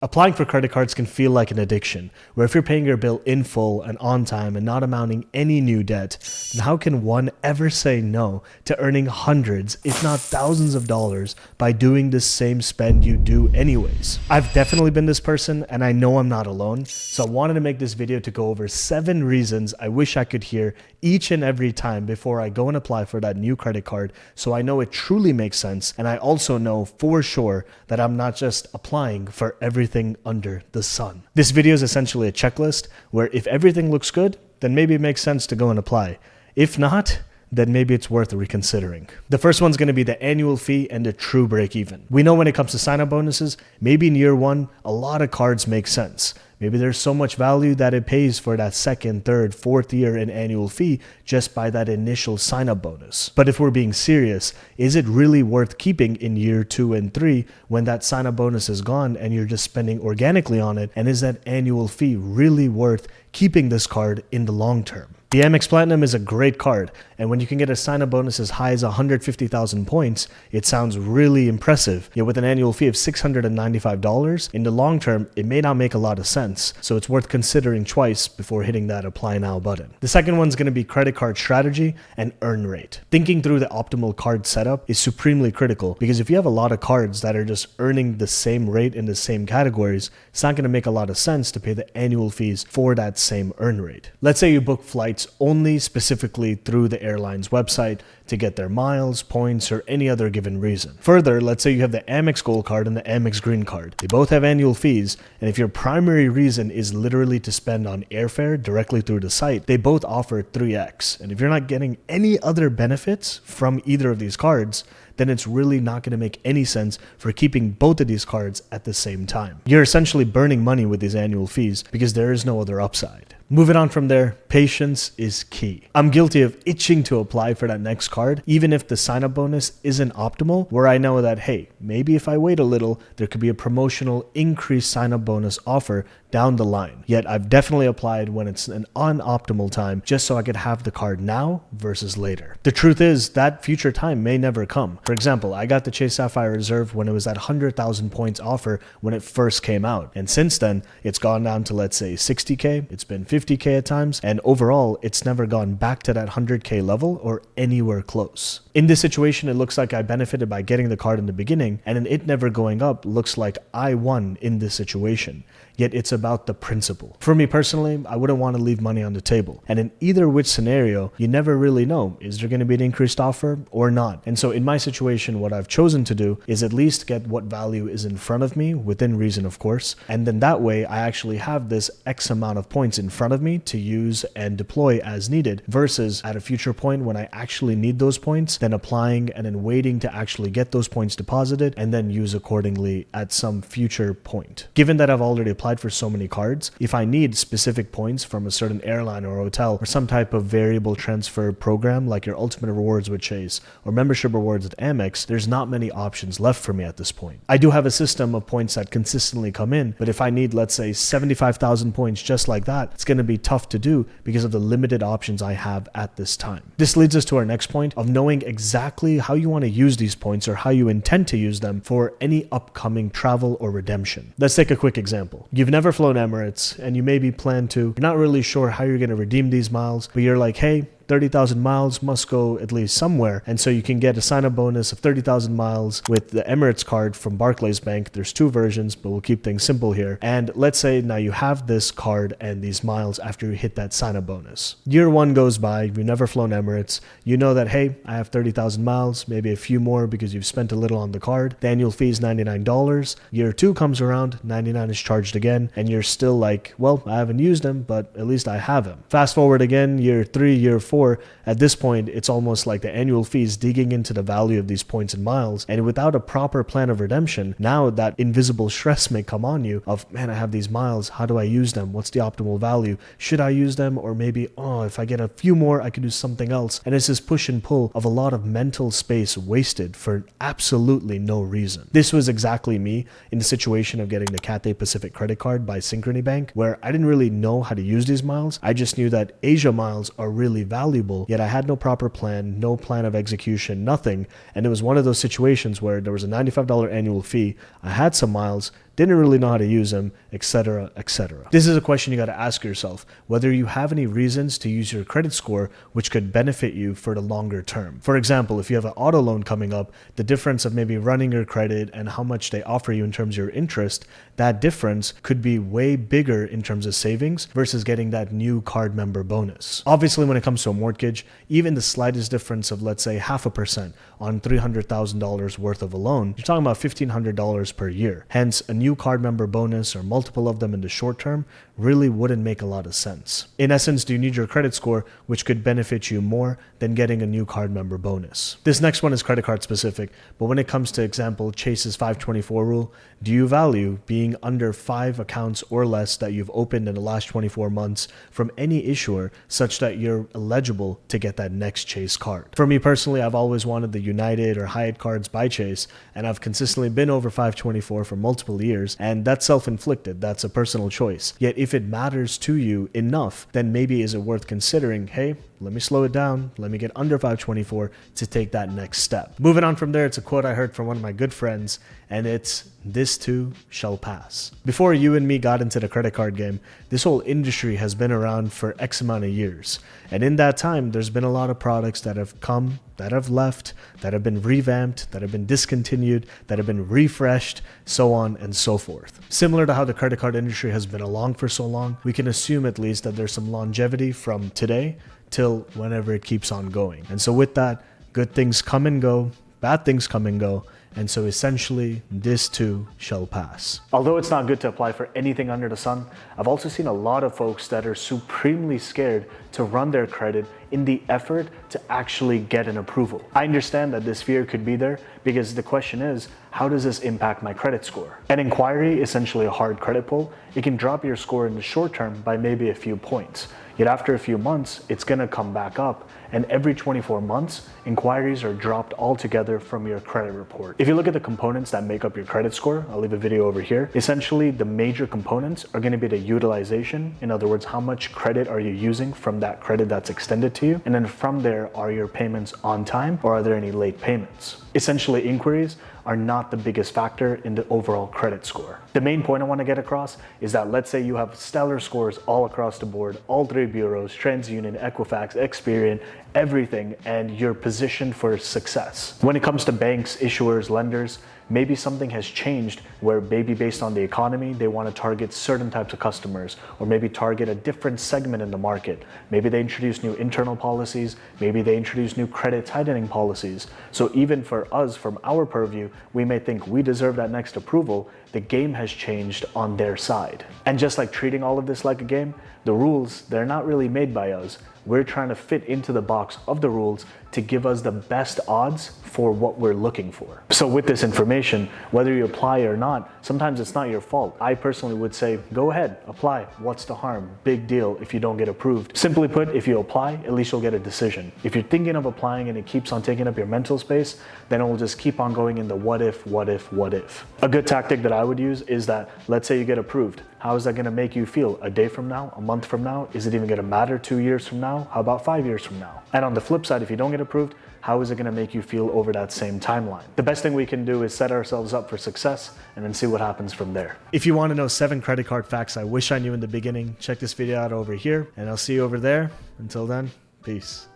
Applying for credit cards can feel like an addiction, where if you're paying your bill in full and on time and not amounting any new debt, then how can one ever say no to earning hundreds, if not thousands of dollars by doing the same spend you do anyways? I've definitely been this person, and I know I'm not alone, so I wanted to make this video to go over 7 reasons I wish I could hear each and every time before I go and apply for that new credit card, so I know it truly makes sense, and I also know for sure that I'm not just applying for everything under the sun. This video is essentially a checklist where if everything looks good, then maybe it makes sense to go and apply. If not, then maybe it's worth reconsidering. The first one's going to be the annual fee and the true break even. We know when it comes to sign-up bonuses, maybe in year 1, a lot of cards make sense. Maybe there's so much value that it pays for that second, third, fourth year in annual fee just by that initial sign-up bonus. But if we're being serious, is it really worth keeping in year 2 and 3 when that sign-up bonus is gone and you're just spending organically on it? And is that annual fee really worth keeping this card in the long term? The Amex Platinum is a great card, and when you can get a sign-up bonus as high as 150,000 points, it sounds really impressive. Yet with an annual fee of $695, in the long term, it may not make a lot of sense, so it's worth considering twice before hitting that apply now button. The second one's going to be credit card strategy and earn rate. Thinking through the optimal card setup is supremely critical, because if you have a lot of cards that are just earning the same rate in the same categories, it's not going to make a lot of sense to pay the annual fees for that same earn rate. Let's say you book flights only specifically through the airline's website to get their miles, points, or any other given reason. Further, let's say you have the Amex Gold card and the Amex Green card. They both have annual fees, and if your primary reason is literally to spend on airfare directly through the site, they both offer 3x. And if you're not getting any other benefits from either of these cards, then it's really not going to make any sense for keeping both of these cards at the same time. You're essentially burning money with these annual fees because there is no other upside. Moving on from there, patience is key. I'm guilty of itching to apply for that next card, even if the sign-up bonus isn't optimal, where I know that, hey, maybe if I wait a little, there could be a promotional increased sign-up bonus offer down the line. Yet I've definitely applied when it's an unoptimal time just so I could have the card now versus later. The truth is that future time may never come. For example, I got the Chase Sapphire Reserve when it was at 100,000 points offer when it first came out. And since then, it's gone down to, let's say, 60K. It's been 50K at times. And overall, it's never gone back to that 100K level or anywhere close. In this situation, it looks like I benefited by getting the card in the beginning, and in it never going up looks like I won in this situation. Yet it's about the principle. For me personally, I wouldn't want to leave money on the table. And in either which scenario, you never really know, is there going to be an increased offer or not? And so in my situation, what I've chosen to do is at least get what value is in front of me, within reason of course. And then that way I actually have this X amount of points in front of me to use and deploy as needed, versus at a future point when I actually need those points, then applying and then waiting to actually get those points deposited and then use accordingly at some future point. Given that I've already applied for so many cards, if I need specific points from a certain airline or hotel or some type of variable transfer program like your Ultimate Rewards with Chase or membership rewards at Amex, there's not many options left for me at this point. I do have a system of points that consistently come in, but if I need, let's say, 75,000 points just like that, it's going to be tough to do because of the limited options I have at this time. This leads us to our next point of knowing exactly how you want to use these points or how you intend to use them for any upcoming travel or redemption. Let's take a quick example. You've never flown Emirates and you maybe plan to. You're not really sure how you're going to redeem these miles, but you're like, hey, 30,000 miles must go at least somewhere. And so you can get a sign-up bonus of 30,000 miles with the Emirates card from Barclays Bank. There's 2 versions, but we'll keep things simple here. And let's say now you have this card and these miles after you hit that sign-up bonus. Year 1 goes by, you've never flown Emirates. You know that, hey, I have 30,000 miles, maybe a few more because you've spent a little on the card. The annual fee is $99. Year 2 comes around, $99 is charged again. And you're still like, well, I haven't used them, but at least I have them. Fast forward again, year 3, year 4, at this point, it's almost like the annual fee is digging into the value of these points and miles. And without a proper plan of redemption, now that invisible stress may come on you of, man, I have these miles. How do I use them? What's the optimal value? Should I use them? Or maybe, oh, if I get a few more, I could do something else. And it's this push and pull of a lot of mental space wasted for absolutely no reason. This was exactly me in the situation of getting the Cathay Pacific credit card by Synchrony Bank, where I didn't really know how to use these miles. I just knew that Asia miles are really valuable valuable, yet I had no proper plan, no plan of execution, nothing. And it was one of those situations where there was a $95 annual fee. I had some miles, didn't really know how to use them, etc., etc. This is a question you got to ask yourself, whether you have any reasons to use your credit score which could benefit you for the longer term. For example, if you have an auto loan coming up, the difference of maybe running your credit and how much they offer you in terms of your interest, that difference could be way bigger in terms of savings versus getting that new card member bonus. Obviously, when it comes to a mortgage, even the slightest difference of, let's say, 0.5% on $300,000 worth of a loan, you're talking about $1,500 per year. Hence, a new card member bonus or multiple of them in the short term really wouldn't make a lot of sense. In essence, do you need your credit score, which could benefit you more than getting a new card member bonus? This next one is credit card specific, but when it comes to example, Chase's 524 rule, do you value being under 5 accounts or less that you've opened in the last 24 months from any issuer such that you're eligible to get that next Chase card? For me personally, I've always wanted the United or Hyatt cards by Chase, and I've consistently been over 524 for multiple years, and that's self-inflicted. That's a personal choice. Yet if it matters to you enough, then maybe is it worth considering, hey, let me slow it down, let me get under 524 to take that next step. Moving on from there, it's a quote I heard from one of my good friends, and it's, "This too shall pass." Before you and me got into the credit card game, this whole industry has been around for X amount of years. And in that time, there's been a lot of products that have come, that have left, that have been revamped, that have been discontinued, that have been refreshed, so on and so forth. Similar to how the credit card industry has been along for so long, we can assume at least that there's some longevity from today till whenever it keeps on going. And so with that, good things come and go, bad things come and go, and so essentially, this too shall pass. Although it's not good to apply for anything under the sun, I've also seen a lot of folks that are supremely scared to run their credit in the effort to actually get an approval. I understand that this fear could be there because the question is, how does this impact my credit score? An inquiry, essentially a hard credit pull, it can drop your score in the short term by maybe a few points. Yet after a few months, it's gonna come back up, and every 24 months, inquiries are dropped altogether from your credit report. If you look at the components that make up your credit score, I'll leave a video over here, essentially the major components are gonna be the utilization, in other words, how much credit are you using from that credit that's extended to you, and then from there, are your payments on time, or are there any late payments? Essentially, inquiries are not the biggest factor in the overall credit score. The main point I want to get across is that let's say you have stellar scores all across the board, all 3 bureaus, TransUnion, Equifax, Experian, everything, and you're positioned for success. When it comes to banks, issuers, lenders, maybe something has changed where maybe based on the economy, they want to target certain types of customers, or maybe target a different segment in the market. Maybe they introduce new internal policies, maybe they introduce new credit tightening policies. So even for us, from our purview, we may think we deserve that next approval. The game has changed on their side. And just like treating all of this like a game, the rules, they're not really made by us. We're trying to fit into the box of the rules to give us the best odds for what we're looking for. So with this information, whether you apply or not, sometimes it's not your fault. I personally would say, go ahead, apply. What's the harm? Big deal if you don't get approved. Simply put, if you apply, at least you'll get a decision. If you're thinking of applying and it keeps on taking up your mental space, then it will just keep on going in the what if, what if, what if. A good tactic that I would use is that, let's say you get approved. How is that gonna make you feel a day from now, a month from now? Is it even gonna matter 2 years from now? How about 5 years from now? And on the flip side, if you don't get approved, how is it gonna make you feel over that same timeline? The best thing we can do is set ourselves up for success and then see what happens from there. If you wanna know 7 credit card facts I wish I knew in the beginning, check this video out over here, and I'll see you over there. Until then, peace.